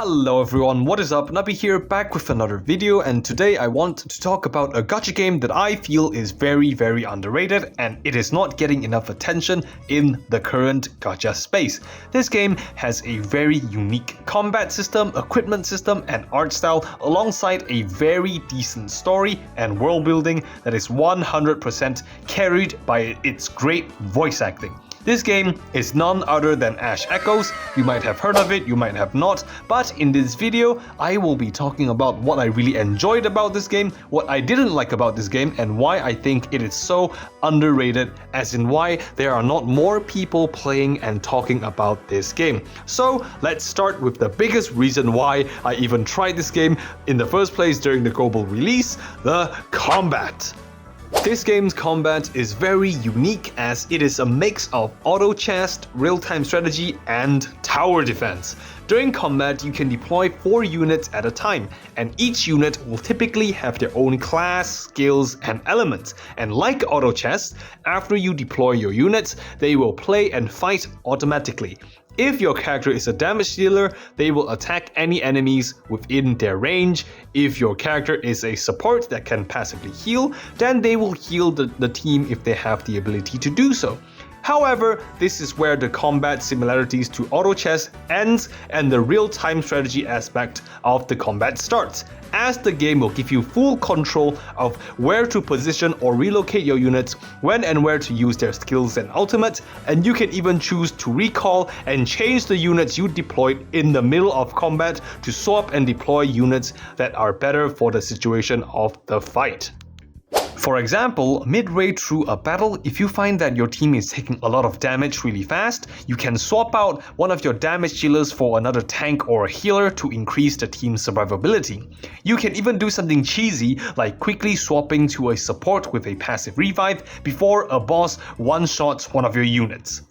Hello everyone, what is up? Nubby here, back with another video, and today I want to talk about a gacha game that I feel is very underrated and it is not getting enough attention in the current gacha space. This game has a very unique combat system, equipment system and art style alongside a very decent story and world building that is 100% carried by its great voice acting. This game is none other than Ash Echoes. You might have heard of it, you might have not, but in this video I will be talking about what I really enjoyed about this game, what I didn't like about this game, and why I think it is so underrated, as in why there are not more people playing and talking about this game. So let's start with the biggest reason why I even tried this game in the first place during the global release: the combat. This game's combat is very unique as it is a mix of auto chess, real-time strategy, and tower defense. During combat, you can deploy 4 units at a time, and each unit will typically have their own class, skills, and elements. And like auto chess, after you deploy your units, they will play and fight automatically. If your character is a damage dealer, they will attack any enemies within their range. If your character is a support that can passively heal, then they will heal the team if they have the ability to do so. However, this is where the combat similarities to auto chess ends and the real-time strategy aspect of the combat starts, as the game will give you full control of where to position or relocate your units, when and where to use their skills and ultimates, and you can even choose to recall and change the units you deployed in the middle of combat to swap and deploy units that are better for the situation of the fight. For example, midway through a battle, if you find that your team is taking a lot of damage really fast, you can swap out one of your damage dealers for another tank or a healer to increase the team's survivability. You can even do something cheesy like quickly swapping to a support with a passive revive before a boss one-shots one of your units.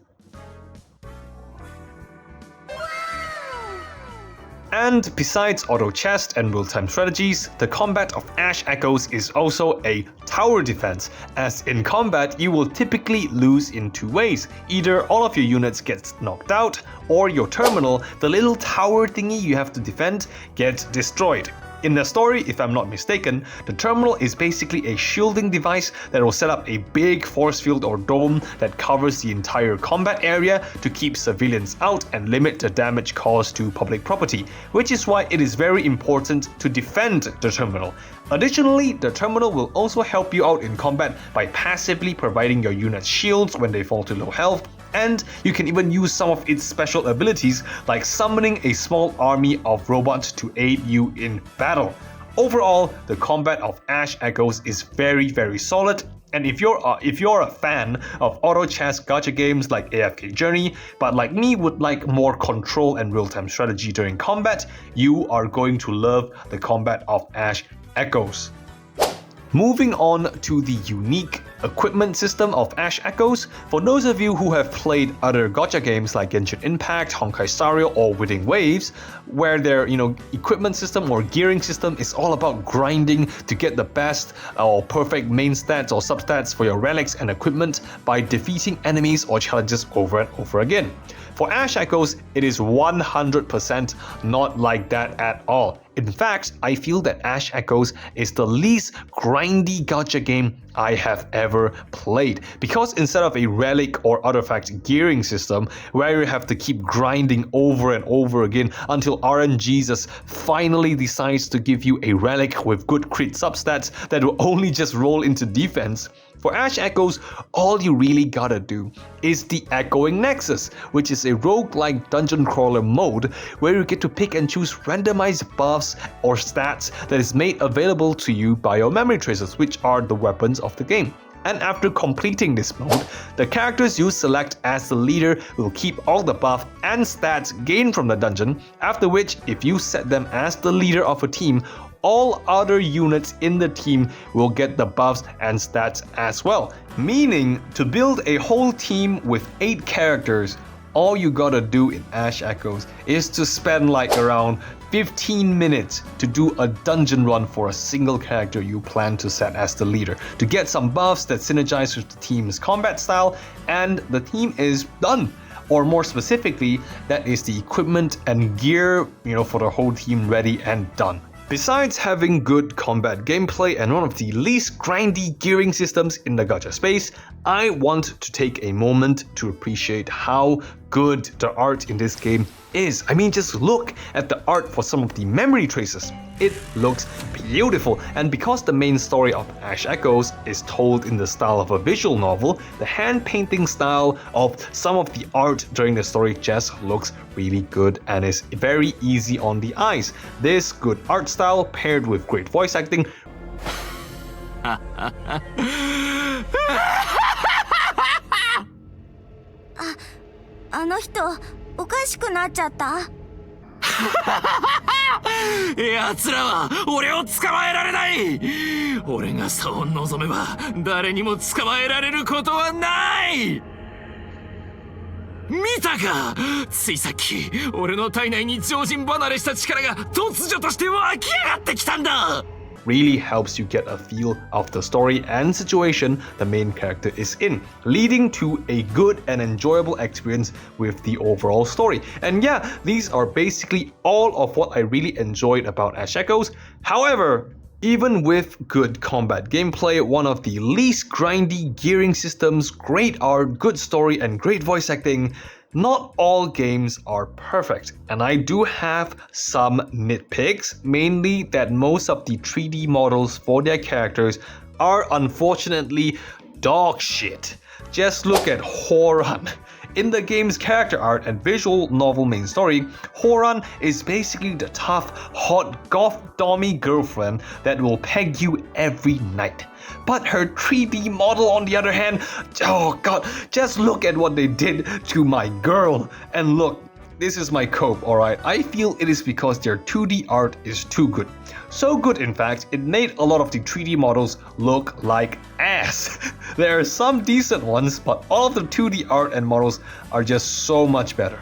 And besides auto chess and real-time strategies, the combat of Ash Echoes is also a tower defense, as in combat you will typically lose in 2 ways. Either all of your units get knocked out, or your terminal, the little tower thingy you have to defend, gets destroyed. In the story, if I'm not mistaken, the terminal is basically a shielding device that will set up a big force field or dome that covers the entire combat area to keep civilians out and limit the damage caused to public property, which is why it is very important to defend the terminal. Additionally, the terminal will also help you out in combat by passively providing your units shields when they fall to low health, and you can even use some of its special abilities like summoning a small army of robots to aid you in battle. Overall, the combat of Ash Echoes is very solid, and if you're a fan of auto chess gacha games like AFK Journey, but like me would like more control and real-time strategy during combat, you are going to love the combat of Ash Echoes. Moving on to the unique equipment system of Ash Echoes, for those of you who have played other gacha games like Genshin Impact, Honkai Star Rail or Winning Waves, where their equipment system or gearing system is all about grinding to get the best or perfect main stats or substats for your relics and equipment by defeating enemies or challenges over and over again. For Ash Echoes, it is 100% not like that at all. In fact, I feel that Ash Echoes is the least grindy gacha game I have ever played, because instead of a relic or artifact gearing system where you have to keep grinding over and over again until RNGesus finally decides to give you a relic with good crit substats that will only just roll into defense, for Ash Echoes, all you really gotta do is the Echoing Nexus, which is a roguelike dungeon crawler mode where you get to pick and choose randomized buffs or stats that is made available to you by your memory tracers, which are the weapons of the game. And after completing this mode, the characters you select as the leader will keep all the buff and stats gained from the dungeon, after which, if you set them as the leader of a team, all other units in the team will get the buffs and stats as well. Meaning, to build a whole team with 8 characters, all you gotta do in Ash Echoes is to spend like around 15 minutes to do a dungeon run for a single character you plan to set as the leader, to get some buffs that synergize with the team's combat style, and the team is done. or more specifically, that is the equipment and gear, for the whole team ready and done. Besides having good combat gameplay and one of the least grindy gearing systems in the gacha space, I want to take a moment to appreciate how good the art in this game is. I mean, just look at the art for some of the memory traces. It looks beautiful, and because the main story of Ash Echoes is told in the style of a visual novel, the hand painting style of some of the art during the story just looks really good and is very easy on the eyes. This good art style paired with great voice acting奴らは俺を捕まえられない。俺がそう望めば誰にも捕まえられることはない。見たか、ついさっき俺の体内に常人離れした力が突如として湧き上がってきたんだ。really helps you get a feel of the story and situation the main character is in, leading to a good and enjoyable experience with the overall story. And yeah, these are basically all of what I really enjoyed about Ash Echoes. However, even with good combat gameplay, one of the least grindy gearing systems, great art, good story, and great voice acting, not all games are perfect, and I do have some nitpicks, mainly that most of the 3D models for their characters are unfortunately dog shit. Just look at Horan. In the game's character art and visual novel main story, Horan is basically the tough, hot, goth dommy girlfriend that will peg you every night. But her 3D model on the other hand, oh god, just look at what they did to my girl. And look, this is my cope, alright? I feel it is because their 2D art is too good. So good, in fact, it made a lot of the 3D models look like ass. There are some decent ones, but all of the 2D art and models are just so much better.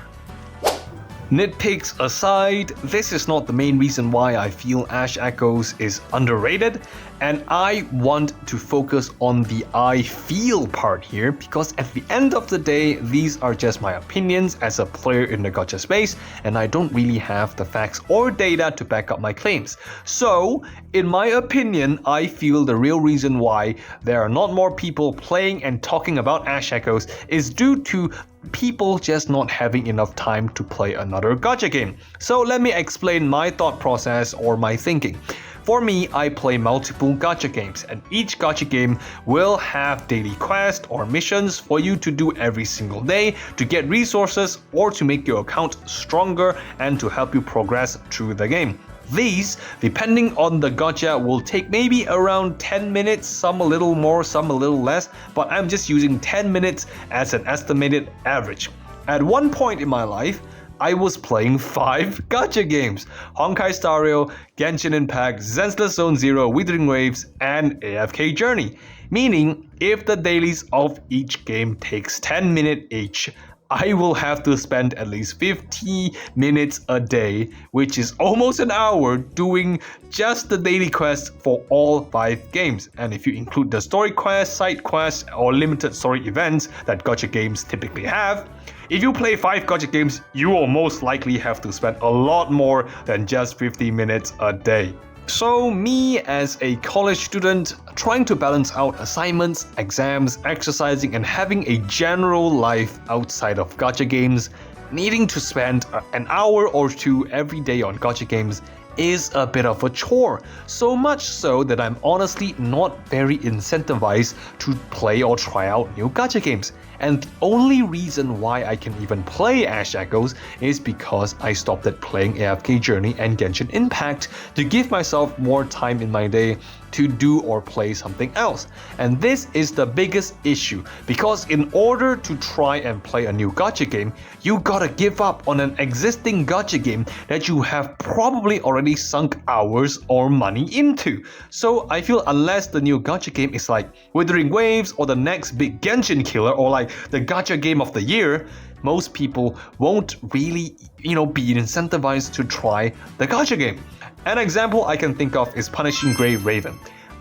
Nitpicks aside, this is not the main reason why I feel Ash Echoes is underrated, and I want to focus on the I feel part here, because at the end of the day, these are just my opinions as a player in the gacha space, and I don't really have the facts or data to back up my claims. So, in my opinion, I feel the real reason why there are not more people playing and talking about Ash Echoes is due to people just not having enough time to play another gacha game. So let me explain my thought process or my thinking. For me, I play multiple gacha games, and each gacha game will have daily quests or missions for you to do every single day to get resources or to make your account stronger and to help you progress through the game. These, depending on the gacha, will take maybe around 10 minutes, some a little more, some a little less, but I'm just using 10 minutes as an estimated average. At one point in my life, I was playing 5 gacha games: Honkai Star Rail, Genshin Impact, Zenless Zone Zero, Withering Waves, and AFK Journey. Meaning, if the dailies of each game takes 10 minutes each, I will have to spend at least 50 minutes a day, which is almost an hour, doing just the daily quests for all 5 games. And if you include the story quests, side quests, or limited story events that gacha games typically have, if you play 5 gacha games, you will most likely have to spend a lot more than just 50 minutes a day. So me as a college student, trying to balance out assignments, exams, exercising, and having a general life outside of gacha games, needing to spend an hour or two every day on gacha games is a bit of a chore. So much so that I'm honestly not very incentivized to play or try out new gacha games. And the only reason why I can even play Ash Echoes is because I stopped at playing AFK Journey and Genshin Impact to give myself more time in my day to do or play something else. And this is the biggest issue, because in order to try and play a new gacha game, you gotta give up on an existing gacha game that you have probably already sunk hours or money into. So I feel unless the new gacha game is like Withering Waves or the next big Genshin killer or like the gacha game of the year, most people won't really, be incentivized to try the gacha game. An example I can think of is Punishing Grey Raven.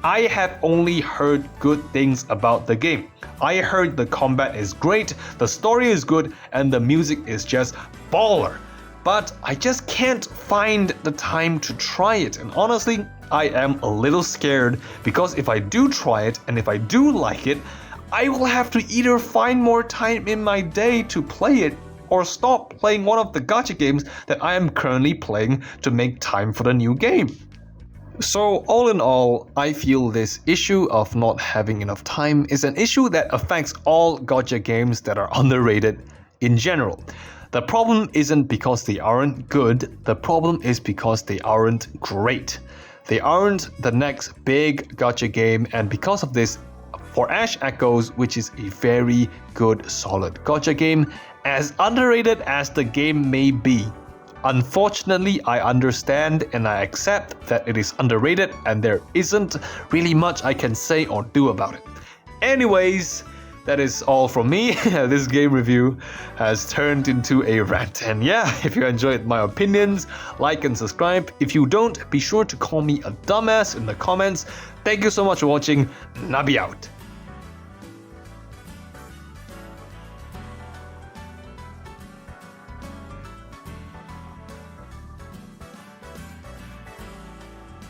I have only heard good things about the game. I heard the combat is great, the story is good, and the music is just baller. But I just can't find the time to try it, and honestly, I am a little scared because if I do try it and if I do like it, I will have to either find more time in my day to play it or stop playing one of the gacha games that I am currently playing to make time for the new game. So all in all, I feel this issue of not having enough time is an issue that affects all gacha games that are underrated in general. The problem isn't because they aren't good, the problem is because they aren't great. They aren't the next big gacha game, and because of this, for Ash Echoes, which is a very good solid gacha game, as underrated as the game may be, unfortunately I understand and I accept that it is underrated and there isn't really much I can say or do about it. Anyways, that is all from me. This game review has turned into a rant, and yeah, if you enjoyed my opinions, like and subscribe. If you don't, be sure to call me a dumbass in the comments. Thank you so much for watching. Nubby out.